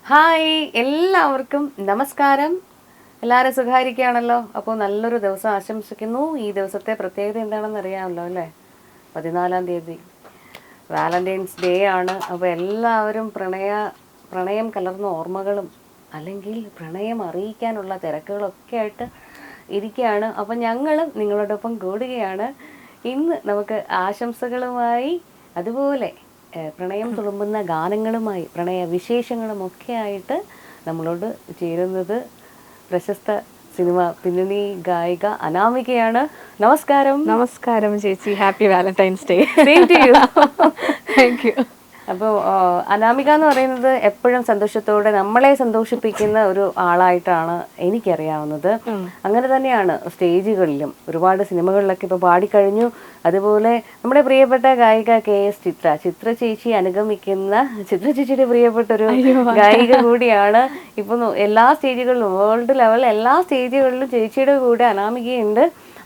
Hi, എല്ലാവർക്കും നമസ്കാരം. എല്ലാവരും സുഖമായിരിക്കുകയാണല്ലോ. അപ്പോൾ നല്ലൊരു ദിവസം ആശംസിക്കുന്നു. ഈ ദിവസത്തെ പ്രത്യേകത എന്താണെന്ന് അറിയാമല്ലോ അല്ലേ? 14-ാം തീയതി വാലന്റൈൻസ് ഡേ ആണ്. അപ്പോൾ എല്ലാവരും പ്രണയം കലർന്ന ഓർമ്മകളും അല്ലെങ്കിൽ പ്രണയം അറിയിക്കാനുള്ള തിരക്കുകളൊക്കെ ആയിട്ട് ഇരിക്കുകയാണ്. അപ്പം ഞങ്ങളും നിങ്ങളോടൊപ്പം കൂടുകയാണ്. ഇന്ന് നമുക്ക് ആശംസകളുമായി അതുപോലെ പ്രണയം തുളുമ്പുന്ന ഗാനങ്ങളുമായി പ്രണയ വിശേഷങ്ങളും ഒക്കെ ആയിട്ട് നമ്മളോട് ചേരുന്നത് പ്രശസ്ത സിനിമ പിന്നണി ഗായിക അനാമികയാണ്. നമസ്കാരം. നമസ്കാരം ചേച്ചി, happy Valentine's day. Same to you. Thank you. അപ്പോൾ അനാമിക എന്ന് പറയുന്നത് എപ്പോഴും സന്തോഷത്തോടെ നമ്മളെ സന്തോഷിപ്പിക്കുന്ന ഒരു ആളായിട്ടാണ് എനിക്കറിയാവുന്നത്. അങ്ങനെ തന്നെയാണ് സ്റ്റേജുകളിലും ഒരുപാട് സിനിമകളിലൊക്കെ ഇപ്പോൾ പാടിക്കഴിഞ്ഞു. അതുപോലെ നമ്മുടെ പ്രിയപ്പെട്ട ഗായിക KS ചിത്ര ചേച്ചി അനുഗമിക്കുന്ന ചിത്ര ചേച്ചിയുടെ പ്രിയപ്പെട്ടൊരു ഗായിക കൂടിയാണ്. ഇപ്പം എല്ലാ സ്റ്റേജുകളിലും വേൾഡ് ലെവൽ എല്ലാ സ്റ്റേജുകളിലും ചേച്ചിയുടെ കൂടെ അനാമികയുണ്ട്.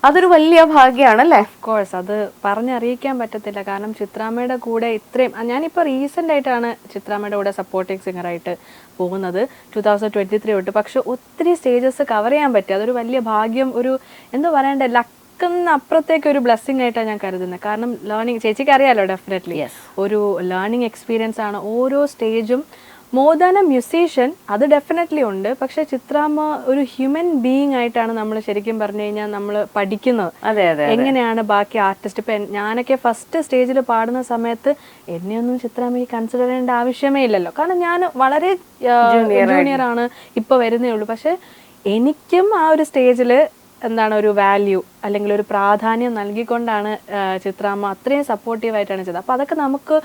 അതൊരു വലിയ ഭാഗ്യമാണല്ലേ? കോഴ്സ് അത് പറഞ്ഞറിയിക്കാൻ പറ്റത്തില്ല. കാരണം ചിത്രാമ്മയുടെ കൂടെ ഇത്രയും ഞാനിപ്പോൾ റീസെൻ്റ് ആയിട്ടാണ് ചിത്രാമ്മയുടെ കൂടെ സപ്പോർട്ടിങ് സിംഗറായിട്ട് പോകുന്നത് 2023 തൊട്ട്. പക്ഷെ ഒത്തിരി സ്റ്റേജസ് കവർ ചെയ്യാൻ പറ്റി. അതൊരു വലിയ ഭാഗ്യം, ഒരു എന്താ പറയണ്ടേ, ലക്കിന്ന് അപ്പുറത്തേക്ക് ഒരു ബ്ലെസ്സിങ് ആയിട്ടാണ് ഞാൻ കരുതുന്നത്. കാരണം ലേണിംഗ്, ചേച്ചിക്ക് അറിയാലോ, ഡെഫിനറ്റ്ലി ഒരു ലേണിംഗ് എക്സ്പീരിയൻസ് ആണ് ഓരോ സ്റ്റേജും. മോർ ദാൻ എ മ്യൂസീഷ്യൻ അത് ഡെഫിനറ്റ്ലി ഉണ്ട്. പക്ഷെ ചിത്രാമ്മ ഒരു ഹ്യൂമൻ ബീയിങ് ആയിട്ടാണ് നമ്മൾ ശരിക്കും പറഞ്ഞു കഴിഞ്ഞാൽ നമ്മൾ പഠിക്കുന്നത്. എങ്ങനെയാണ് ബാക്കി ആർട്ടിസ്റ്റ്. ഇപ്പം ഞാനൊക്കെ ഫസ്റ്റ് സ്റ്റേജിൽ പാടുന്ന സമയത്ത് എന്നെയൊന്നും ചിത്രാമ്മയ്ക്ക് കൺസിഡർ ചെയ്യേണ്ട ആവശ്യമേ ഇല്ലല്ലോ. കാരണം ഞാൻ വളരെ ജൂനിയർ ആണ്, ഇപ്പോൾ വരുന്നേ ഉള്ളൂ. പക്ഷെ എനിക്കും ആ ഒരു സ്റ്റേജിൽ എന്താണ് ഒരു വാല്യൂ അല്ലെങ്കിൽ ഒരു പ്രാധാന്യം നൽകിക്കൊണ്ടാണ് ചിത്രാമ്മ അത്രയും സപ്പോർട്ടീവായിട്ടാണ് ചെയ്തത്. അപ്പോൾ അതൊക്കെ നമുക്ക്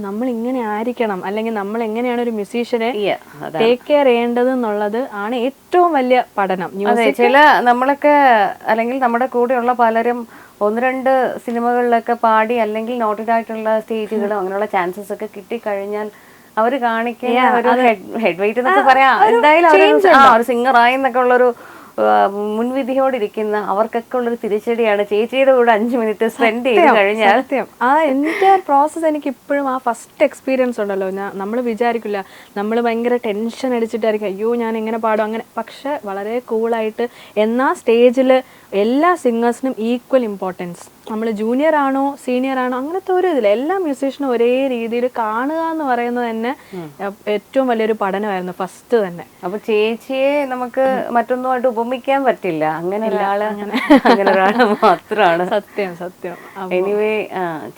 നമ്മൾ ഇങ്ങനെ ആയിരിക്കണം, അല്ലെങ്കിൽ നമ്മൾ എങ്ങനെയാണ് ഒരു മ്യൂസീഷ്യനെ ടേക്ക് കെയർ ചെയ്യേണ്ടത് എന്നുള്ളത് ആണ് ഏറ്റവും വലിയ പഠനം. ചില നമ്മളൊക്കെ അല്ലെങ്കിൽ നമ്മുടെ കൂടെയുള്ള പലരും 1-2 സിനിമകളിലൊക്കെ പാടി അല്ലെങ്കിൽ നോട്ടഡ് ആയിട്ടുള്ള സ്റ്റേജുകളും അങ്ങനെയുള്ള ചാൻസസ് ഒക്കെ കിട്ടിക്കഴിഞ്ഞാൽ അവർ കാണിക്കുന്ന ഒരു ഹെഡ് വെയിറ്റ് എന്നൊക്കെ പറയാം. എന്തായാലും ഒരു സിംഗറായി എന്നൊക്കെ ഉള്ളൊരു മുൻവിധിയോടിരിക്കുന്ന അവർക്കൊക്കെ ഉള്ളൊരു തിരിച്ചടിയാണ് ചേച്ചിയുടെ കൂടെ 5 മിനിറ്റ് സ്പെൻഡ് ചെയ്ത് കഴിഞ്ഞാൽ. ആ എൻ്റെ പ്രോസസ്സ് എനിക്ക് ഇപ്പോഴും ആ ഫസ്റ്റ് എക്സ്പീരിയൻസ് ഉണ്ടല്ലോ, നമ്മൾ വിചാരിക്കില്ല, നമ്മൾ ഭയങ്കര ടെൻഷൻ അടിച്ചിട്ടായിരിക്കും അയ്യോ ഞാൻ എങ്ങനെ പാടും അങ്ങനെ. പക്ഷെ വളരെ കൂളായിട്ട് എന്നാൽ സ്റ്റേജിൽ എല്ലാ സിംഗേഴ്സിനും ഈക്വൽ ഇമ്പോർട്ടൻസ്. നമ്മൾ ജൂനിയർ ആണോ സീനിയർ ആണോ അങ്ങനത്തെ ഒരു ഇതില്ല, എല്ലാ മ്യൂസീഷ്യനും ഒരേ രീതിയിൽ കാണുക എന്ന് പറയുന്നത് തന്നെ ഏറ്റവും വലിയൊരു പഠനമായിരുന്നു ഫസ്റ്റ് തന്നെ. അപ്പൊ ചേച്ചിയെ നമുക്ക് മറ്റൊന്നുമായിട്ട് ഉപമിക്കാൻ പറ്റില്ല. അങ്ങനെ ഒരാള് അങ്ങനെ ഒരാള് മാത്രമാണ്. സത്യം സത്യം. എനിവേ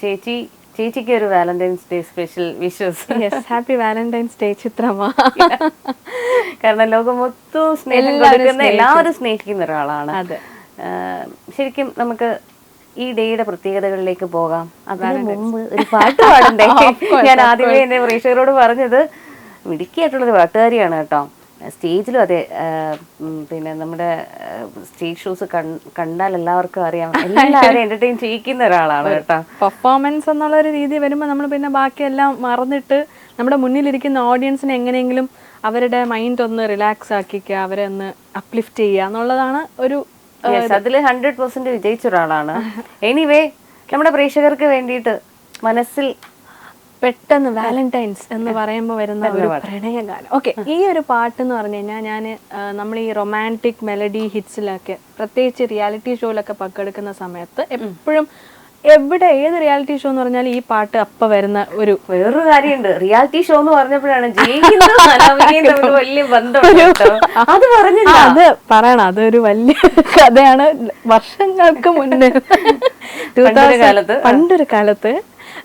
ചേച്ചിക്ക് ഒരു Valentine's Day special wishes. Happy Valentine's Day ചിത്രമ്മ. കാരണം ലോകം മൊത്തം സ്നേഹം കൊടുക്കുന്ന എല്ലാവരും സ്നേഹിക്കുന്ന ഒരാളാണ്. ശരിക്കും നമുക്ക് ഈ ഡേയുടെ പ്രത്യേകതകളിലേക്ക് പോകാം. അതിന് മുമ്പ് ഒരു പാട്ട് പാടണ്ടേ? ഞാൻ ആദ്യമേ എന്റെ പ്രേക്ഷകരോട് പറഞ്ഞത് മിടുക്കിയായിട്ടുള്ളൊരു പാട്ടുകാരിയാണ് കേട്ടോ. സ്റ്റേജിലും അതെ, പിന്നെ നമ്മുടെ സ്റ്റേജ് ഷോസ് കണ്ടാൽ എല്ലാവർക്കും അറിയാം, എല്ലാവരും എന്റർടൈൻ ചെയ്യിക്കുന്ന ഒരാളാണ് കേട്ടോ. പെർഫോമൻസ് എന്നുള്ള ഒരു രീതി വരുമ്പോൾ നമ്മൾ പിന്നെ ബാക്കിയെല്ലാം മറന്നിട്ട് നമ്മുടെ മുന്നിലിരിക്കുന്ന ഓഡിയൻസിനെ എങ്ങനെയെങ്കിലും അവരുടെ മൈൻഡ് ഒന്ന് റിലാക്സ് ആക്കിക്കുക, അവരെ ഒന്ന് അപ്ലിഫ്റ്റ് ചെയ്യുക എന്നുള്ളതാണ് ഒരു അതിൽ 100% വിജയിച്ച ഒരാളാണ്. എനിവേ നമ്മുടെ പ്രേക്ഷകർക്ക് വേണ്ടിയിട്ട് മനസ്സിൽ പെട്ടെന്ന് വാലന്റൈൻസ് എന്ന് പറയുമ്പോൾ വരുന്ന ഒരു പ്രണയഗാനം. ഓക്കെ, ഈ ഒരു പാട്ട് എന്ന് പറഞ്ഞു കഴിഞ്ഞാൽ നമ്മൾ ഈ റൊമാൻറ്റിക് മെലഡി ഹിറ്റ്സിലൊക്കെ പ്രത്യേകിച്ച് റിയാലിറ്റി ഷോയിലൊക്കെ പങ്കെടുക്കുന്ന സമയത്ത് എപ്പോഴും ഏത് റിയാലിറ്റി ഷോ എന്ന് പറഞ്ഞാൽ ഈ പാട്ട് അപ്പൊ വരുന്ന ഒരു വേറൊരു കാര്യമുണ്ട്. റിയാലിറ്റി ഷോ എന്ന് പറഞ്ഞപ്പോഴാണ് വലിയ ബന്ധം അത് പറയണം. അതൊരു വലിയ കഥയാണ്. വർഷങ്ങൾക്ക് മുന്നേ പണ്ടൊരു കാലത്ത്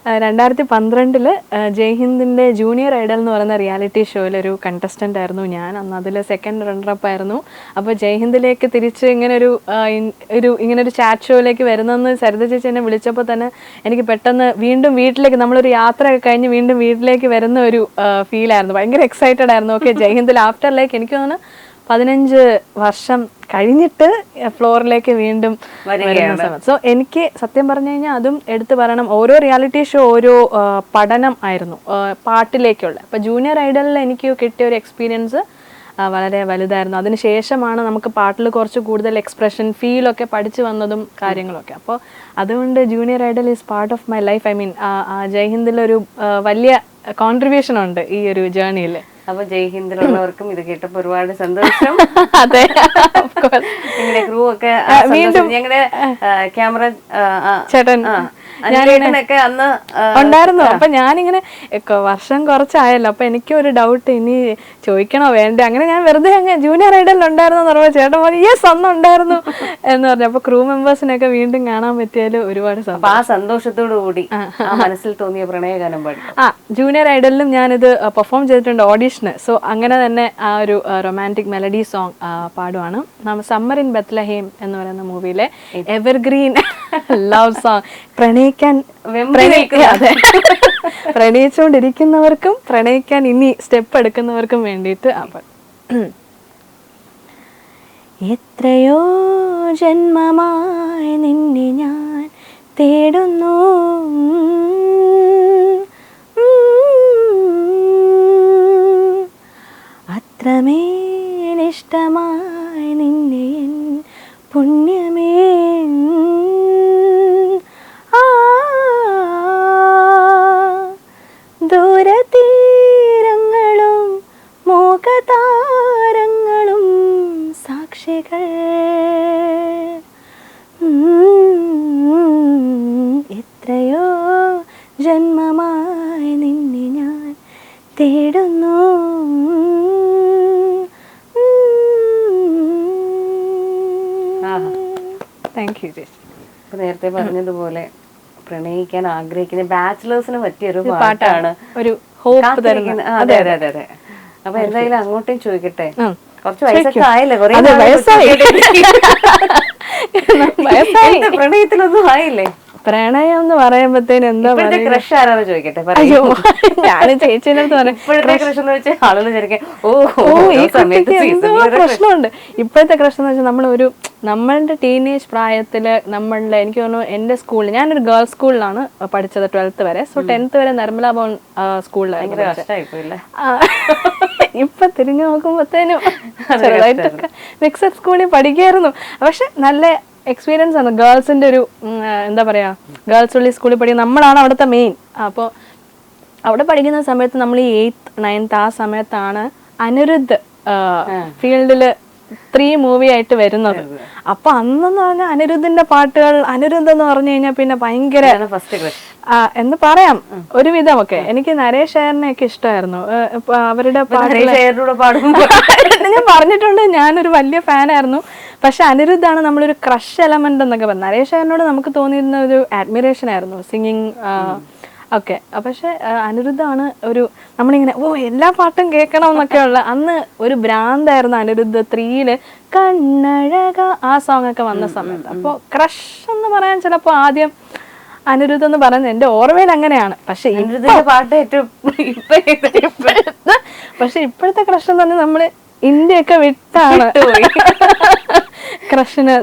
2012 ജയ്ഹിന്ദിന്റെ ജൂനിയർ ഐഡൽ എന്ന് പറയുന്ന റിയാലിറ്റി ഷോയിലൊരു കണ്ടസ്റ്റന്റ് ആയിരുന്നു ഞാൻ. അന്ന് അതിൽ സെക്കൻഡ് റണ്ണറപ്പ് ആയിരുന്നു. അപ്പോൾ ജയ്ഹിന്ദിലേക്ക് തിരിച്ച് ഇങ്ങനൊരു ചാറ്റ് ഷോയിലേക്ക് വരുന്നെന്ന് സരിത ചേച്ചി എന്നെ വിളിച്ചപ്പോൾ തന്നെ എനിക്ക് പെട്ടെന്ന് വീണ്ടും വീട്ടിലേക്ക്, നമ്മളൊരു യാത്രയൊക്കെ കഴിഞ്ഞ് വീണ്ടും വീട്ടിലേക്ക് വരുന്ന ഒരു ഫീലായിരുന്നു. ഭയങ്കര എക്സൈറ്റഡ് ആയിരുന്നു. ഓക്കെ, ജയ്ഹിന്ദിൽ ആഫ്റ്ററിലേക്ക് എനിക്ക് തോന്നുന്നു 15 വർഷം കഴിഞ്ഞിട്ട് ഫ്ലോറിലേക്ക് വീണ്ടും വരുന്ന സമയത്ത്. സോ എനിക്ക് സത്യം പറഞ്ഞു കഴിഞ്ഞാൽ അതും എടുത്തു പറയണം, ഓരോ റിയാലിറ്റി ഷോ ഓരോ പഠനം ആയിരുന്നു പാട്ടിലേക്കുള്ള. അപ്പോൾ ജൂനിയർ ഐഡലിൽ എനിക്ക് കിട്ടിയ ഒരു എക്സ്പീരിയൻസ് വളരെ വലുതായിരുന്നു. അതിനുശേഷമാണ് നമുക്ക് പാട്ടിൽ കുറച്ച് കൂടുതൽ എക്സ്പ്രഷൻ ഫീലൊക്കെ പഠിച്ചു വന്നതും കാര്യങ്ങളൊക്കെ. അപ്പോൾ അതുകൊണ്ട് Junior Idol is part of my life. I mean ജയ്ഹിന്ദിലൊരു വലിയ കോൺട്രിബ്യൂഷൻ ഉണ്ട് ഈ ഒരു ജേർണിയിൽ. അപ്പൊ ജയ്ഹിന്ദിലുള്ളവർക്കും ഇത് കേട്ടപ്പോ ഒരുപാട് സന്തോഷം. അതെ, നിങ്ങളുടെ ക്രൂ ഒക്കെ ഞങ്ങളുടെ ക്യാമറ ചേട്ടൻ ഒക്കെ അന്ന് ഉണ്ടായിരുന്നു. അപ്പൊ ഞാനിങ്ങനെ വർഷം കുറച്ചായല്ലോ, അപ്പൊ എനിക്ക് ഒരു ഡൗട്ട്, ഇനി ചോദിക്കണോ വേണ്ടേ, അങ്ങനെ ഞാൻ വെറുതെ അങ്ങ് ജൂനിയർ ഐഡലിൽ ഉണ്ടായിരുന്നു എന്ന് പറയുമ്പോൾ ചേട്ടൻ പറഞ്ഞു യെസ് അന്ന് ഉണ്ടായിരുന്നു എന്ന് പറഞ്ഞു. അപ്പൊ ക്രൂ മെമ്പേഴ്സിനൊക്കെ വീണ്ടും കാണാൻ പറ്റിയാലും ഒരുപാട് ആ സന്തോഷത്തോടു കൂടി മനസ്സിൽ തോന്നിയ പ്രണയഗാനം പാടി. ജൂനിയർ ഐഡലിലും ഞാനിത് പെർഫോം ചെയ്തിട്ടുണ്ട് ഓഡീഷന്. സോ അങ്ങനെ തന്നെ ആ ഒരു റൊമാൻറ്റിക് മെലഡി സോങ് പാടുവാണ്. സമ്മർ ഇൻ ബത്ലഹേം എന്ന് പറയുന്ന മൂവിയിലെ എവർഗ്രീൻ ലവ് സോങ്. പ്രണയിച്ചുകൊണ്ടിരിക്കുന്നവർക്കും പ്രണയിക്കാൻ ഇനി സ്റ്റെപ്പ് എടുക്കുന്നവർക്കും വേണ്ടിയിട്ട് എത്രയോ ജന്മമായി നിന്നെ ഞാൻ തേടുന്നു, അത്രമേലിഷ്ടമായി നിന്നെ എൻ പുണ്യമേ, ദൂരതീരങ്ങളും മോഹതാരങ്ങളും സാക്ഷികൾ, എത്രയോ ജന്മമായി നിന്നെ ഞാൻ തേടുന്നു. താങ്ക് യു ചേച്ചി. നേരത്തെ പറഞ്ഞതുപോലെ പ്രണയിക്കാൻ ആഗ്രഹിക്കുന്ന ബാച്ചിലേഴ്സിന് പറ്റിയൊരു പാട്ടാണ്, ഒരു ഹോപ്പ് തരുന്ന. അതെ അതെ അതെ അതെ. അപ്പൊ എന്തായാലും അങ്ങോട്ടും ചോദിക്കട്ടെ, കുറച്ച് വയസ്സൊക്കെ ആയില്ലേ, പ്രണയത്തിലൊന്നും ആയില്ലേ? പ്രണയം എന്ന് പറയുമ്പോഴത്തേന് എന്താ ക്രഷ് ആരാന്ന് ചോദിക്കട്ടെ. ഞാൻ ചേച്ചിയുടെ അടുത്ത് പറഞ്ഞു ഇപ്പോഴത്തെ ക്രഷ് എന്ന് വെച്ചാൽ ആളുകൾ വിചാരിക്കും പ്രശ്നമുണ്ട്. ഇപ്പോഴത്തെ ക്രഷ് എന്ന് വെച്ചാൽ നമ്മളുടെ ടീനേജ് പ്രായത്തില് നമ്മളുടെ, എനിക്ക് തോന്നുന്നു എന്റെ സ്കൂളിൽ, ഞാനൊരു ഗേൾസ് സ്കൂളിലാണ് പഠിച്ചത് 12th വരെ. സോ 10th വരെ നിർമ്മല ഭവൻ സ്കൂളിലായിരുന്നു. ഇപ്പൊ തിരിഞ്ഞു നോക്കുമ്പോഴത്തേനും ചെറുതായിട്ടൊക്കെ മിക്സഡ് സ്കൂളിൽ പഠിക്കായിരുന്നു. പക്ഷെ നല്ല എക്സ്പീരിയൻസ് ആണ്. ഗേൾസിന്റെ ഒരു എന്താ പറയാ, ഗേൾസ് ഉള്ളി സ്കൂളിൽ പഠിക്കുന്ന നമ്മളാണ് അവിടുത്തെ മെയിൻ. അപ്പോൾ അവിടെ പഠിക്കുന്ന സമയത്ത് നമ്മൾ ഈ 8th 9th ആ സമയത്താണ് അനിരുദ്ധ് ഫീൽഡില് 3 മൂവി ആയിട്ട് വരുന്നത്. അപ്പൊ അന്നെന്ന് പറഞ്ഞാൽ അനിരുദ്ധിന്റെ പാട്ടുകൾ, അനിരുദ്ധ് എന്ന് പറഞ്ഞു കഴിഞ്ഞാൽ പിന്നെ ഭയങ്കര എന്ന് പറയാം ഒരുവിധമൊക്കെ. എനിക്ക് നരേഷ് അയ്യറിനെയൊക്കെ ഇഷ്ടമായിരുന്നു. അവരുടെ ഞാൻ പറഞ്ഞിട്ടുണ്ട്, ഞാനൊരു വലിയ ഫാനായിരുന്നു. പക്ഷെ അനിരുദ്ധാണ് നമ്മളൊരു ക്രഷ് എലമെന്റ് എന്നൊക്കെ പറഞ്ഞു. നരേഷ് അയ്യറിനോട് നമുക്ക് തോന്നിയിരുന്ന ഒരു അഡ്മിറേഷൻ ആയിരുന്നു, സിംഗിങ് ഒക്കെ. പക്ഷെ അനിരുദ്ധാണ് ഒരു, നമ്മളിങ്ങനെ എല്ലാ പാട്ടും കേൾക്കണം എന്നൊക്കെയുള്ള, അന്ന് ഒരു ഭ്രാന്തായിരുന്നു അനിരുദ്ധ് 3-ല് കണ്ണഴക ആ സോങ് ഒക്കെ വന്ന സമയത്ത്. അപ്പോൾ ക്രഷ് എന്ന് പറയാൻ ചിലപ്പോൾ ആദ്യം അനിരുദ്ധ് എന്ന് പറയുന്നത് എൻ്റെ ഓർമ്മയിൽ അങ്ങനെയാണ്. പക്ഷെ പാട്ട് പക്ഷെ ഇപ്പോഴത്തെ ക്രഷ് എന്ന് പറഞ്ഞാൽ നമ്മള് ഇന്ത്യയൊക്കെ വിട്ടാണ് ക്രഷിന്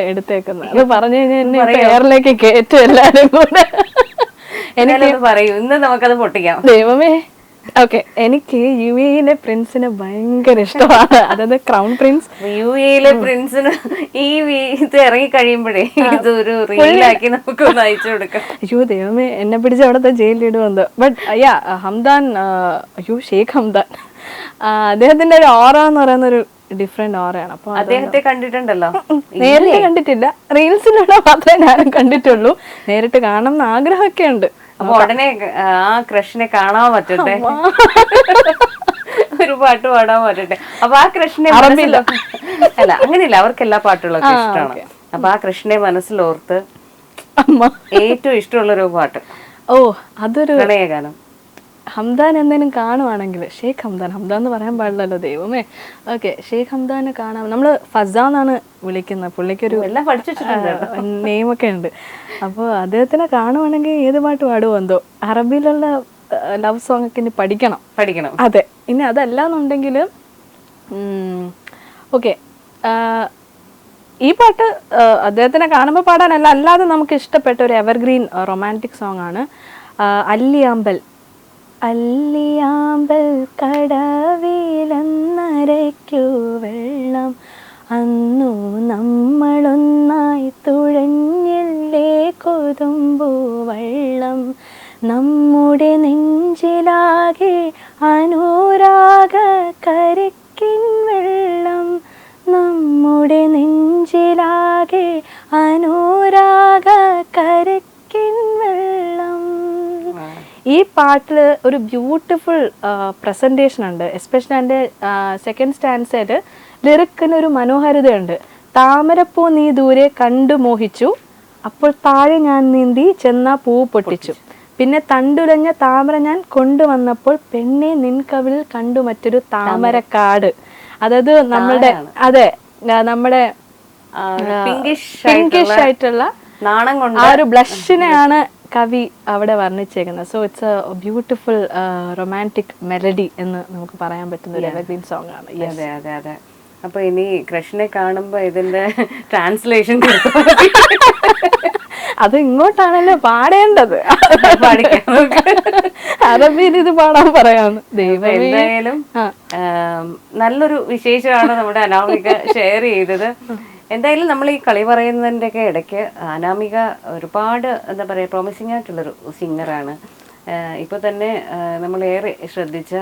എടുത്തേക്കുന്നത്. അത് പറഞ്ഞു കഴിഞ്ഞാൽ എന്നെ എയറിലേക്ക് കയറ്റും എല്ലാരും കൂടെ. എനിക്ക് പറയൂ, ഇന്ന് നമുക്കത് പൊട്ടിക്കാം. ദൈവമേ. ഓക്കെ, എനിക്ക് UAE പ്രിൻസിനെ ഭയങ്കര ഇഷ്ടമാണ്. അതായത് ക്രൗൺ പ്രിൻസ്. UAE പ്രിൻസിന് ഈ ഇത് ഇറങ്ങി കഴിയുമ്പോഴേ ഇതൊരു റീലാക്കി നമുക്കൊന്ന് അയച്ചു കൊടുക്കാം. അയ്യോ ദൈവമേ, എന്നെ പിടിച്ച് അവിടുത്തെ ജയിലിലിടുവന്ന്. ബട്ട് ഹംദാൻ, ഷെയ്ഖ് ഹംദാൻ, അദ്ദേഹത്തിന്റെ ഒരു ഓറ എന്ന് പറയുന്ന ഒരു ഡിഫറെന്റ് ഓറയാണ്. അപ്പൊ അദ്ദേഹത്തെ കണ്ടിട്ടുണ്ടല്ലോ? നേരിട്ട് കണ്ടിട്ടില്ല, റീൽസിലൂടെ മാത്രമേ ഞാനും കണ്ടിട്ടുള്ളൂ. നേരിട്ട് കാണണം എന്ന് ആഗ്രഹമൊക്കെ ഉണ്ട്. അപ്പൊ ഉടനെ ആ ക്രഷിനെ കാണാൻ പറ്റട്ടെ, ഒരു പാട്ട് പാടാൻ പറ്റട്ടെ. അപ്പൊ ആ കൃഷ്ണനെ അല്ല അങ്ങനെയില്ല, അവർക്ക് എല്ലാ പാട്ടുകളൊക്കെ ഇഷ്ടമാണ്. അപ്പൊ ആ കൃഷ്ണനെ മനസ്സിലോർത്ത് ഏറ്റവും ഇഷ്ടമുള്ളൊരു പാട്ട്, അതൊരു പ്രണയഗാനം. ഹംദാൻ എന്തെങ്കിലും കാണുവാണെങ്കിൽ, ഷെയ്ഖ് ഹംദാൻ, ഹംദാൻ എന്ന് പറയാൻ പാടില്ലല്ലോ ദൈവമേ. ഓക്കെ, ഷെയ്ഖ് ഹംദാനെ കാണാൻ നമ്മള് ഫസ എന്നാണ് വിളിക്കുന്നത്. പുള്ളിക്കൊരു നെയിമൊക്കെ ഉണ്ട്. അപ്പോൾ അദ്ദേഹത്തിനെ കാണുവാണെങ്കിൽ ഏത് പാട്ട് പാടുമോ എന്തോ. അറബിയിലുള്ള ലവ് സോങ് ഒക്കെ ഇനി പഠിക്കണം. അതെ, ഇനി അതല്ലാന്നുണ്ടെങ്കിൽ ഓക്കെ, ഈ പാട്ട് അദ്ദേഹത്തിനെ കാണുമ്പോൾ പാടാനല്ല, അല്ലാതെ നമുക്ക് ഇഷ്ടപ്പെട്ട ഒരു എവർഗ്രീൻ റൊമാൻറ്റിക് സോങ് ആണ് അല്ലിയാമ്പൽ. അല്ലിയാമ്പൽ കടവിലന്നരയ്ക്കു വെള്ളം, അന്നു നമ്മളൊന്നായി തുഴഞ്ഞില്ലേ കൊതുമ്പു വെള്ളം, നമ്മുടെ നെഞ്ചിലാകെ അനുരാഗ കരയ്ക്കിൻ വെള്ളം നമ്മുടെ നെഞ്ചിലാകെ അനുരാഗ കരയ്ക്കിൻ വെള്ളം. ഈ പാട്ടിൽ ഒരു ബ്യൂട്ടിഫുൾ പ്രസൻറ്റേഷൻ ഉണ്ട്. എസ്പെഷ്യലി എൻ്റെ സെക്കൻഡ് സ്റ്റാൻസയിൽ ലിറിക്കിനൊരു മനോഹാരിതയുണ്ട്. താമരപ്പൂ നീ ദൂരെ കണ്ടു മോഹിച്ചു, അപ്പോൾ താഴെ ഞാൻ നീന്തി ചെന്ന പൂ പൊട്ടിച്ചു, പിന്നെ തണ്ടുലഞ്ഞ താമര ഞാൻ കൊണ്ടുവന്നപ്പോൾ പെണ്ണെ നിൻകവിളിൽ കണ്ടു മറ്റൊരു താമരക്കാട്. അതായത് നമ്മളുടെ അതെ നമ്മുടെ പിങ്കിഷ് ആയിട്ടുള്ള നാണം കൊണ്ട് ആ ഒരു ബ്ലഷിനെയാണ് കവി അവിടെ വർണ്ണിച്ചേക്കുന്നത്. So it's a beautiful romantic melody എന്ന് നമുക്ക് പറയാൻ പറ്റുന്ന ഒരു എവർഗ്രീൻ സോങ് ആണ്. അതെ അതെ അതെ. അപ്പൊ ഇനി കൃഷ്ണനെ കാണുമ്പോ ഇതിന്റെ ട്രാൻസ്ലേഷൻ അത് ഇങ്ങോട്ടാണല്ലോ പാടേണ്ടത്, അറബിയിൽ ഇത് പാടാൻ പറയാന്ന്. ദൈവം എന്തായാലും നല്ലൊരു വിശേഷമാണ് നമ്മുടെ അനാമിക ഷെയർ ചെയ്തത്. എന്തായാലും നമ്മൾ ഈ കളി പറയുന്നതിൻ്റെ ഒക്കെ ഇടയ്ക്ക് അനാമിക ഒരുപാട് എന്താ പറയുക പ്രോമിസിങ് ആയിട്ടുള്ളൊരു സിംഗറാണ്. ഇപ്പോൾ തന്നെ നമ്മളേറെ ശ്രദ്ധിച്ച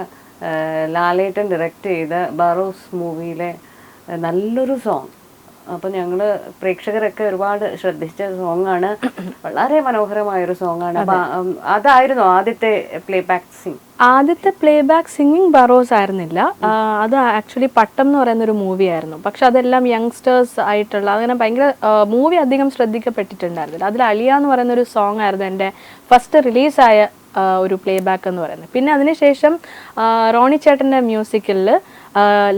ലാലേട്ടൻ ഡയറക്റ്റ് ചെയ്ത ബറോസ് മൂവിയിലെ നല്ലൊരു സോങ്. അപ്പോൾ ഞങ്ങൾ പ്രേക്ഷകരൊക്കെ ഒരുപാട് ശ്രദ്ധിച്ച സോങ്ങാണ്. വളരെ മനോഹരമായൊരു സോങ്ങാണ്. അപ്പം അതായിരുന്നു ആദ്യത്തെ പ്ലേബാക്ക് സിംഗ്. ആദ്യത്തെ പ്ലേബാക്ക് സിംഗിങ് ബറോസ് ആയിരുന്നില്ല, അത് ആക്ച്വലി പട്ടം എന്ന് പറയുന്ന ഒരു മൂവി ആയിരുന്നു. പക്ഷെ അതെല്ലാം യങ്സ്റ്റേഴ്സ് ആയിട്ടുള്ള അങ്ങനെ ഭയങ്കര മൂവി അധികം ശ്രദ്ധിക്കപ്പെട്ടിട്ടുണ്ടായിരുന്നില്ല. അതിൽ അലിയ എന്ന് പറയുന്ന ഒരു സോങ് ആയിരുന്നു എൻ്റെ ഫസ്റ്റ് റിലീസായ ഒരു പ്ലേബാക്ക് എന്ന് പറയുന്നത്. പിന്നെ അതിനുശേഷം റോണി ചേട്ടൻ്റെ മ്യൂസിക്കിൽ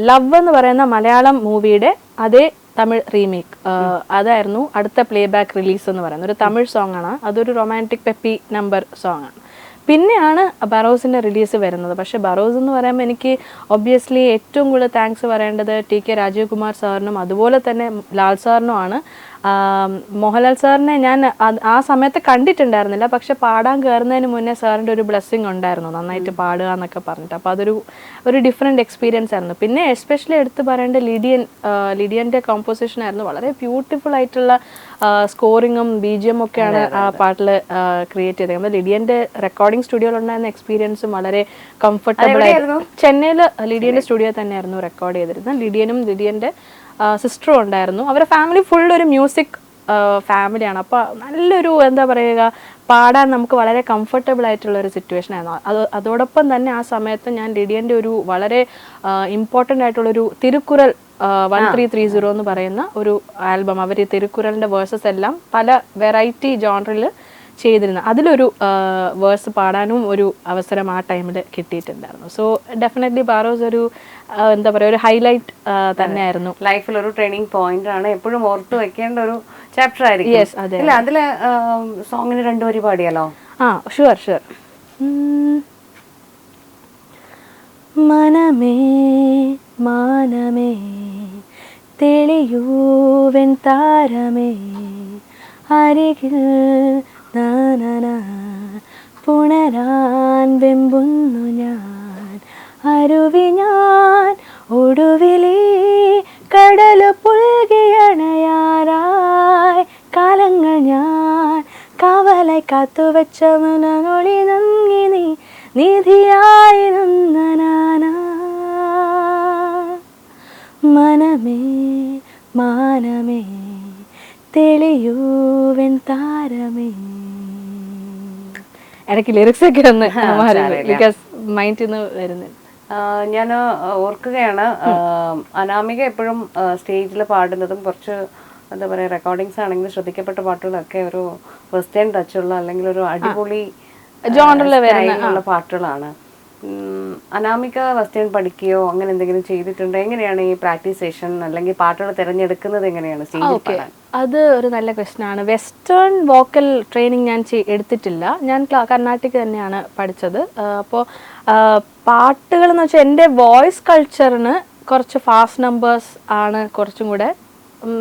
ലവ് എന്ന് പറയുന്ന മലയാളം മൂവിയുടെ അതേ തമിഴ് റീമേക്ക് അതായിരുന്നു അടുത്ത പ്ലേബാക്ക് റിലീസ് എന്ന് പറയുന്നത്. ഒരു തമിഴ് സോങ് ആണ്, അതൊരു റൊമാൻറ്റിക് പെപ്പി നമ്പർ സോങ് ആണ്. പിന്നെയാണ് ബറോസിൻ്റെ റിലീസ് വരുന്നത്. പക്ഷേ ബറോസ് എന്ന് പറയുമ്പോൾ എനിക്ക് ഒബ്വിയസ്ലി ഏറ്റവും കൂടുതൽ താങ്ക്സ് പറയേണ്ടത് ടി.കെ. രാജീവ് കുമാർ സാറിനും അതുപോലെ തന്നെ ലാൽ സാറിനുമാണ്. മോഹൻലാൽ സാറിനെ ഞാൻ ആ സമയത്ത് കണ്ടിട്ടുണ്ടായിരുന്നില്ല, പക്ഷെ പാടാൻ കയറുന്നതിന് മുന്നേ സാറിൻ്റെ ഒരു ബ്ലെസ്സിങ് ഉണ്ടായിരുന്നു, നന്നായിട്ട് പാടുക എന്നൊക്കെ പറഞ്ഞിട്ട്. അപ്പോൾ അതൊരു ഡിഫറെൻറ്റ് എക്സ്പീരിയൻസ് ആയിരുന്നു. പിന്നെ എസ്പെഷ്യലി എടുത്ത് പറയേണ്ട ലിഡിയൻ്റെ കോമ്പോസിഷൻ ആയിരുന്നു. വളരെ ബ്യൂട്ടിഫുൾ ആയിട്ടുള്ള സ്കോറിങ്ങും BGM ഒക്കെയാണ് ആ പാട്ടിൽ ക്രിയേറ്റ് ചെയ്തത്. നമ്മൾ ലിഡിയൻ്റെ റെക്കോർഡിംഗ് സ്റ്റുഡിയോയിലുണ്ടായിരുന്ന എക്സ്പീരിയൻസും വളരെ കംഫർട്ടബിൾ ആയിരുന്നു. ചെന്നൈയിൽ ലിഡിയൻ്റെ സ്റ്റുഡിയോ തന്നെയായിരുന്നു റെക്കോർഡ് ചെയ്തിരുന്നത്. ലിഡിയൻ്റെ സിസ്റ്ററും ഉണ്ടായിരുന്നു. അവരുടെ ഫാമിലി ഫുൾ ഒരു മ്യൂസിക് ഫാമിലിയാണ്. അപ്പോൾ നല്ലൊരു എന്താ പറയുക പാടാൻ നമുക്ക് വളരെ കംഫർട്ടബിൾ ആയിട്ടുള്ള ഒരു സിറ്റുവേഷൻ ആയിരുന്നു. അതോടൊപ്പം തന്നെ ആ സമയത്ത് ഞാൻ ലിഡിയൻ്റെ ഒരു വളരെ ഇമ്പോർട്ടൻ്റ് ആയിട്ടുള്ളൊരു തിരുക്കുറൽ 1330 എന്ന് പറയുന്ന ഒരു ആൽബം, അവർ തിരുക്കുറലിൻ്റെ വേഴ്സസ് എല്ലാം പല വെറൈറ്റി ജോണറിൽ ചെയ്തിരുന്നു. അതിലൊരു വേഴ്സ് പാടാനും ഒരു അവസരം ആ ടൈമിൽ കിട്ടിയിട്ടുണ്ടായിരുന്നു. സോ ഡെഫിനറ്റ്ലി ബാറോസ് ഒരു എന്താ പറയുക ഒരു ഹൈലൈറ്റ് തന്നെയായിരുന്നു. ലൈഫിൽ ഒരു ട്രെയിനിങ് പോയിന്റ് ആണ്, എപ്പോഴും ഓർത്ത് വെക്കേണ്ട ഒരു ചാപ്റ്റർ ആയിരിക്കും. യെസ്, അതെ. അതിലെ സോങ്ങിന് 2 വരി പാടിയാലോ? ഷുവർ. മനമേ മാനമേ തെളിയൂവൻ താരമേ അരികിൽ പുണരാൻ വെമ്പുന്നു ഞാൻ അരുവി ഞാൻ ഒടുവിലേ കടൽ പുൽകിയണയാറായി കാലങ്ങൾ ഞാൻ കാവലായി കാത്തുവച്ച മനൊളി നങ്ങി നീ നിധിയായിരുന്ന നാനാ മനമേ മാനമേ തെളിയൂവൻ താരമേ. ഇടയ്ക്ക് ലിറിക്സ് ഒക്കെ ഒന്ന് ബിക്കോസ് മൈൻഡിൽ നിന്ന് വരുന്നുണ്ട്. ഞാൻ ഓർക്കുകയാണ് അനാമിക എപ്പോഴും സ്റ്റേജിൽ പാടുന്നതും കുറച്ച് എന്താ പറയുക റെക്കോർഡിങ്സ് ആണെങ്കിലും ശ്രദ്ധിക്കപ്പെട്ട പാട്ടുകളൊക്കെ ഒരു വെസ്റ്റേൺ ടച്ചുള്ള അല്ലെങ്കിൽ ഒരു അടിപൊളി ജോണറിൽ വരുന്ന പാട്ടുകളാണ്. അനാമിക വെസ്റ്റേൺ പഠിക്കുകയോ അങ്ങനെ എന്തെങ്കിലും ചെയ്തിട്ടുണ്ടോ? എങ്ങനെയാണ് ഈ പ്രാക്ടീസ് സെഷൻ അല്ലെങ്കിൽ പാട്ടുകൾ തിരഞ്ഞെടുക്കുന്നത് എങ്ങനെയാണ് സ്റ്റേജിൽ പാടാൻ? അത് ഒരു നല്ല ക്വസ്റ്റ്യൻ ആണ്. വെസ്റ്റേൺ വോക്കൽ ട്രെയിനിങ് ഞാൻ എടുത്തിട്ടില്ല. ഞാൻ കർണാട്ടിക് തന്നെയാണ് പഠിച്ചത്. അപ്പോൾ പാട്ടുകൾ എന്ന് വെച്ചാൽ എൻ്റെ വോയിസ് കൾച്ചറിന് കുറച്ച് ഫാസ്റ്റ് നമ്പേഴ്സ് ആണ് കുറച്ചും കൂടെ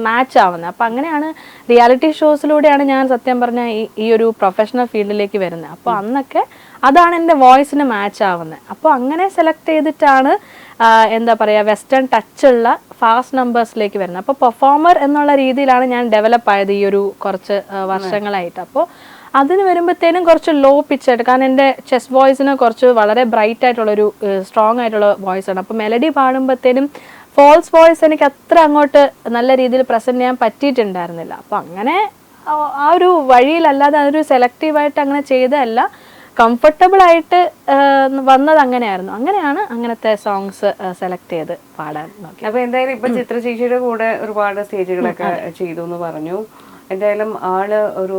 മാച്ച് ആവുന്നത്. അപ്പം അങ്ങനെയാണ് റിയാലിറ്റി ഷോസിലൂടെയാണ് ഞാൻ സത്യം പറഞ്ഞാൽ ഈ ഒരു പ്രൊഫഷണൽ ഫീൽഡിലേക്ക് വരുന്നത്. അപ്പോൾ അന്നൊക്കെ അതാണ് എൻ്റെ വോയിസിന് മാച്ച് ആവുന്നത്. അപ്പോൾ അങ്ങനെ സെലക്ട് ചെയ്തിട്ടാണ് എന്താ പറയുക വെസ്റ്റേൺ ടച്ചുള്ള ഫാസ്റ്റ് നമ്പേഴ്സിലേക്ക് വരുന്നത്. അപ്പോൾ പെർഫോമർ എന്നുള്ള രീതിയിലാണ് ഞാൻ ഡെവലപ്പ് ആയത് ഈ ഒരു കുറച്ച് വർഷങ്ങളായിട്ട്. അപ്പോൾ അതിന് വരുമ്പോഴത്തേനും കുറച്ച് ലോ പിച്ചായിട്ട്, കാരണം എൻ്റെ ചെസ്റ്റ് വോയിസിന് കുറച്ച് വളരെ ബ്രൈറ്റ് ആയിട്ടുള്ളൊരു സ്ട്രോങ് ആയിട്ടുള്ള വോയിസ് ആണ്. അപ്പോൾ മെലഡി പാടുമ്പോഴത്തേനും ഫോൾസ് വോയിസ് എനിക്ക് അത്ര അങ്ങോട്ട് നല്ല രീതിയിൽ പ്രസൻറ്റ് ചെയ്യാൻ പറ്റിയിട്ടുണ്ടായിരുന്നില്ല. അപ്പോൾ അങ്ങനെ ആ ഒരു വഴിയിലല്ലാതെ അതൊരു സെലക്റ്റീവായിട്ട് അങ്ങനെ ചെയ്തതല്ല, കംഫർട്ടബിൾ ആയിട്ട് വന്നത് അങ്ങനെയായിരുന്നു. അങ്ങനെയാണ് അങ്ങനത്തെ സോങ്സ് സെലക്ട് ചെയ്ത് പാടാൻ നോക്കി. അപ്പൊ എന്തായാലും ഇപ്പൊ ചിത്ര ചേച്ചിയുടെ കൂടെ ഒരുപാട് സ്റ്റേജുകളൊക്കെ ചെയ്തു എന്ന് പറഞ്ഞു. എന്തായാലും ആള് ഒരു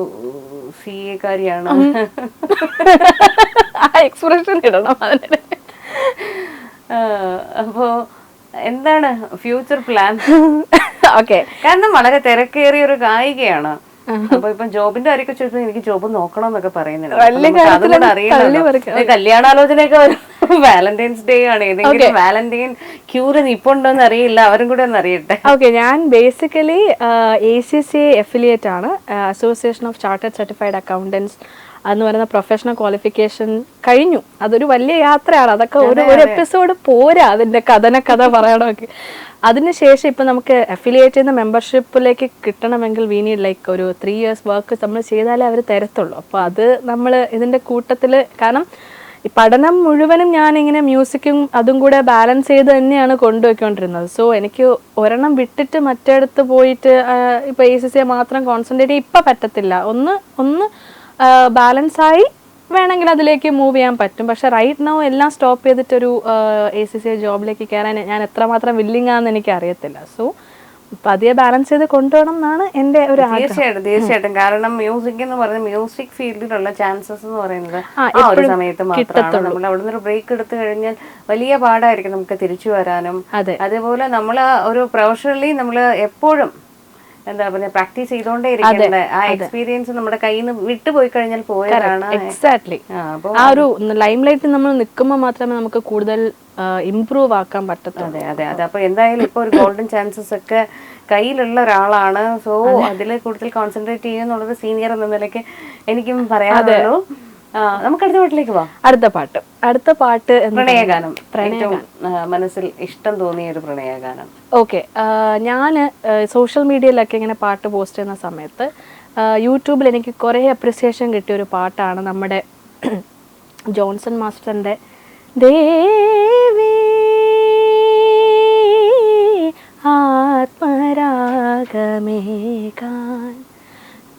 CA കാരിയാണ്. ആ എക്സ്പ്രഷൻ ഇടണം അതിന്. അപ്പോ എന്താണ് ഫ്യൂച്ചർ പ്ലാൻ? ഓക്കെ, കാരണം വളരെ തിരക്കേറിയ ഒരു ഗായികയാണ്. അപ്പൊ ഇപ്പൊ ജോബിന്റെ കാര്യമൊക്കെ ചോദിച്ചാൽ എനിക്ക് ജോബ് നോക്കണം എന്നൊക്കെ പറയുന്നുണ്ട്. അതുകൂടെ അറിയണല്ലോ, കല്യാണാലോചനയൊക്കെ വരും. വാലന്റൈൻസ് ഡേ ആണ്, ഏതെങ്കിലും വാലന്റൈൻ ക്യൂർ ഇപ്പൊ ഉണ്ടോന്ന് അറിയില്ല, അവരും കൂടെ ഒന്ന് അറിയട്ടെ. ഓക്കെ, ഞാൻ ബേസിക്കലി ACCA എഫിലിയേറ്റ് ആണ്, association of chartered certified accountants എന്ന് പറയുന്ന പ്രൊഫഷണൽ ക്വാളിഫിക്കേഷൻ കഴിഞ്ഞു. അതൊരു വലിയ യാത്രയാണ്. അതൊക്കെ ഒരു എപ്പിസോഡ് പോരാ അതിന്റെ കഥ പറയണമെങ്കിൽ. അതിനുശേഷം ഇപ്പം നമുക്ക് അഫിലിയേറ്റ് ചെയ്യുന്ന മെമ്പർഷിപ്പിലേക്ക് കിട്ടണമെങ്കിൽ വി നീഡ് ലൈക്ക് ഒരു 3 years വർക്ക് നമ്മൾ ചെയ്താലേ അവർ തരത്തുള്ളൂ. അപ്പോൾ അത് നമ്മൾ ഇതിൻ്റെ കൂട്ടത്തിൽ, കാരണം ഈ പഠനം മുഴുവനും ഞാനിങ്ങനെ മ്യൂസിക്കും അതും കൂടെ ബാലൻസ് ചെയ്ത് തന്നെയാണ് കൊണ്ടുപോയിക്കൊണ്ടിരുന്നത്. സോ എനിക്ക് ഒരെണ്ണം വിട്ടിട്ട് മറ്റേടത്ത് പോയിട്ട് ഇപ്പോൾ ACCA മാത്രം കോൺസെൻട്രേറ്റ് ചെയ്യാൻ ഇപ്പം പറ്റത്തില്ല. ഒന്ന് ബാലൻസായി വേണമെങ്കിൽ അതിലേക്ക് മൂവ് ചെയ്യാൻ പറ്റും. പക്ഷെ റൈറ്റ് നൗ എല്ലാം സ്റ്റോപ്പ് ചെയ്തിട്ടൊരു ACCA ജോബിലേക്ക് കയറാൻ ഞാൻ എത്രമാത്രം വില്ലിംഗ് ആണെന്ന് എനിക്ക് അറിയത്തില്ല. സോ പതിയെ ബാലൻസ് ചെയ്ത് കൊണ്ടുപോകണം എന്നാണ് എൻ്റെ ഒരു തീർച്ചയായിട്ടും. കാരണം മ്യൂസിക് എന്ന് പറയുന്നത്, മ്യൂസിക് ഫീൽഡിലുള്ള ചാൻസസ് എന്ന് പറയുന്നത് ആ ഒരു സമയത്ത് മാത്രമാണ്. നമ്മൾ അവിടെ നിന്ന് ഒരു ബ്രേക്ക് എടുത്തു കഴിഞ്ഞാൽ വലിയ പാടായിരിക്കും നമുക്ക് തിരിച്ചു വരാനും. അതേപോലെ നമ്മൾ ഒരു പ്രൊഫഷണലി നമ്മൾ എപ്പോഴും എന്താ പറയുക, പ്രാക്ടീസ് ചെയ്തോണ്ടേ ഇരിക്കുന്നത്. ആ എക്സ്പീരിയൻസ് നമ്മുടെ കയ്യിൽ നിന്ന് വിട്ടുപോയി കഴിഞ്ഞാൽ പോയതാണ്. എക്സാക്ട്ലി. ആ ഒരു ലൈം ലൈറ്റിൽ നമ്മൾ നിൽക്കുമ്പോൾ മാത്രമേ നമുക്ക് കൂടുതൽ ഇംപ്രൂവ് ആക്കാൻ പറ്റത്തുള്ളൂ. അതെ. അപ്പൊ എന്തായാലും ഇപ്പൊ ഒരു ഗോൾഡൻ ചാൻസസ് ഒക്കെ കയ്യിലുള്ള ഒരാളാണ്. സോ അതിൽ കൂടുതൽ കോൺസെൻട്രേറ്റ് ചെയ്യുന്നുള്ളത് സീനിയർ എന്ന നിലയ്ക്ക് എനിക്കും പറയാനുള്ളൂ. നമുക്ക് അടുത്ത പാട്ടിലേക്ക് പോവാം. അടുത്ത പാട്ട് പ്രണയഗാനം. ഏറ്റവും മനസ്സിൽ ഇഷ്ടം തോന്നിയ ഒരു പ്രണയഗാനം. ഓക്കെ, ഞാൻ സോഷ്യൽ മീഡിയയിലൊക്കെ ഇങ്ങനെ പാട്ട് പോസ്റ്റ് ചെയ്യുന്ന സമയത്ത് യൂട്യൂബിൽ എനിക്ക് കുറേ അപ്രിസിയേഷൻ കിട്ടിയ ഒരു പാട്ടാണ് നമ്മുടെ ജോൺസൺ മാസ്റ്ററിൻ്റെ ദേവി ആത്മരാഗമേകാൻ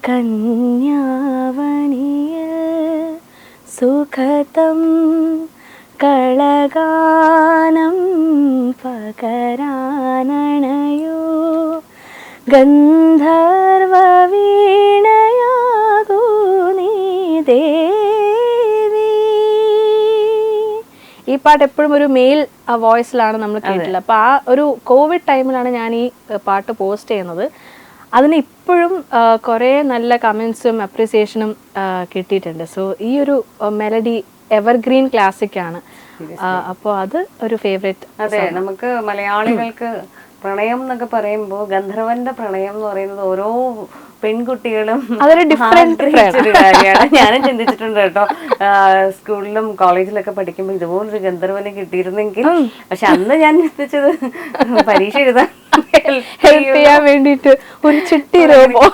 കന്യാവനിയ സുഖതം കളഗാനം പകരാനണയോ ഗന്ധർവ വീണയാകൂ നീ ദേവി. ഈ പാട്ട് എപ്പോഴും ഒരു മെയിൽ വോയിസിലാണ് നമ്മൾ കേട്ടിട്ടുള്ളത്. അപ്പോൾ ആ ഒരു കോവിഡ് ടൈമിലാണ് ഞാൻ ഈ പാട്ട് പോസ്റ്റ് ചെയ്യുന്നത്. അതിന് ഇപ്പോഴും കുറേ നല്ല കമൻസും അപ്രിസിയേഷനും കിട്ടിയിട്ടുണ്ട്. സോ ഈ ഒരു മെലഡി എവർഗ്രീൻ ക്ലാസിക് ആണ്. അപ്പോൾ അത് ഒരു ഫേവറേറ്റ്. അതെ, നമുക്ക് മലയാളികൾക്ക് പ്രണയം എന്നൊക്കെ പറയുമ്പോൾ ഗന്ധർവന്റെ പ്രണയം എന്ന് പറയുന്നത് ഓരോ പെൺകുട്ടികളും അതൊരു ഡിഫറെന്റ് കാര്യമാണ്. ഞാനും ചിന്തിച്ചിട്ടുണ്ട് കേട്ടോ. സ്കൂളിലും കോളേജിലൊക്കെ പഠിക്കുമ്പോൾ ഇതുപോലൊരു ഗന്ധർവനെ കിട്ടിയിരുന്നെങ്കിൽ. പക്ഷെ അന്ന് ഞാൻ ചിന്തിച്ചത് പരീക്ഷ എഴുതാൻ ഹെൽപ്പ് ചെയ്യാൻ വേണ്ടിയിട്ട് ഒരു ചിട്ടി റോബോ.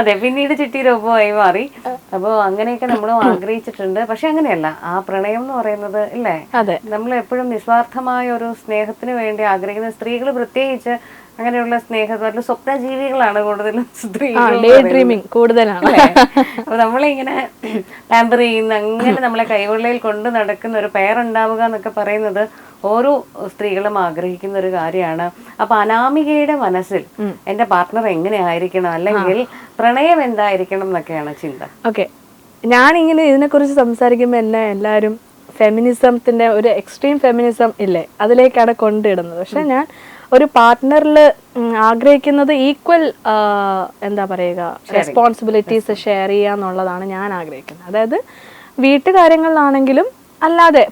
അതെ, പിന്നീട് ചിട്ടി റോബോ ആയി മാറി. അപ്പോൾ അങ്ങനെയൊക്കെ നമ്മളും ആഗ്രഹിച്ചിട്ടുണ്ട്. പക്ഷെ അങ്ങനെയല്ല, ആ പ്രണയം എന്ന് പറയുന്നത് ഇല്ലേ, നമ്മൾ എപ്പോഴും നിസ്വാർത്ഥമായ ഒരു സ്നേഹത്തിന് വേണ്ടി ആഗ്രഹിക്കുന്ന സ്ത്രീകൾ പ്രത്യേകിച്ച് അങ്ങനെയുള്ള സ്നേഹത്തിൽ സ്വപ്നജീവികളാണ് കൂടുതലും കൂടുതലാണ്. അപ്പൊ നമ്മളിങ്ങനെ പാമ്പർ ചെയ്യുന്ന, അങ്ങനെ നമ്മളെ കൈവെള്ളയിൽ കൊണ്ട് നടക്കുന്ന ഒരു പേരുണ്ടാവുക എന്നൊക്കെ പറയുന്നത് ഓരോ സ്ത്രീകളും ആഗ്രഹിക്കുന്ന ഒരു കാര്യമാണ്. അപ്പൊ അനാമികയുടെ മനസ്സിൽ എന്റെ പാർട്ട്ണർ എങ്ങനെ ആയിരിക്കണം, അല്ലെങ്കിൽ പ്രണയം എന്തായിരിക്കണം എന്നൊക്കെയാണ് ചിന്ത. ഓക്കെ, ഞാനിങ്ങനെ ഇതിനെക്കുറിച്ച് സംസാരിക്കുമ്പോൾ എന്നെ എല്ലാവരും ഫെമിനിസത്തിന്റെ ഒരു എക്സ്ട്രീം ഫെമിനിസം ഇല്ലേ, അതിലേക്കാണ് കൊണ്ടിടുന്നത്. പക്ഷെ ഞാൻ ഒരു പാർട്ട്ണറിൽ ആഗ്രഹിക്കുന്നത് ഈക്വൽ എന്താ പറയുക റെസ്പോൺസിബിലിറ്റീസ് ഷെയർ ചെയ്യുക എന്നുള്ളതാണ് ഞാൻ ആഗ്രഹിക്കുന്നത്. അതായത് വീട്ടുകാര്യങ്ങളിലാണെങ്കിലും അല്ലാതെ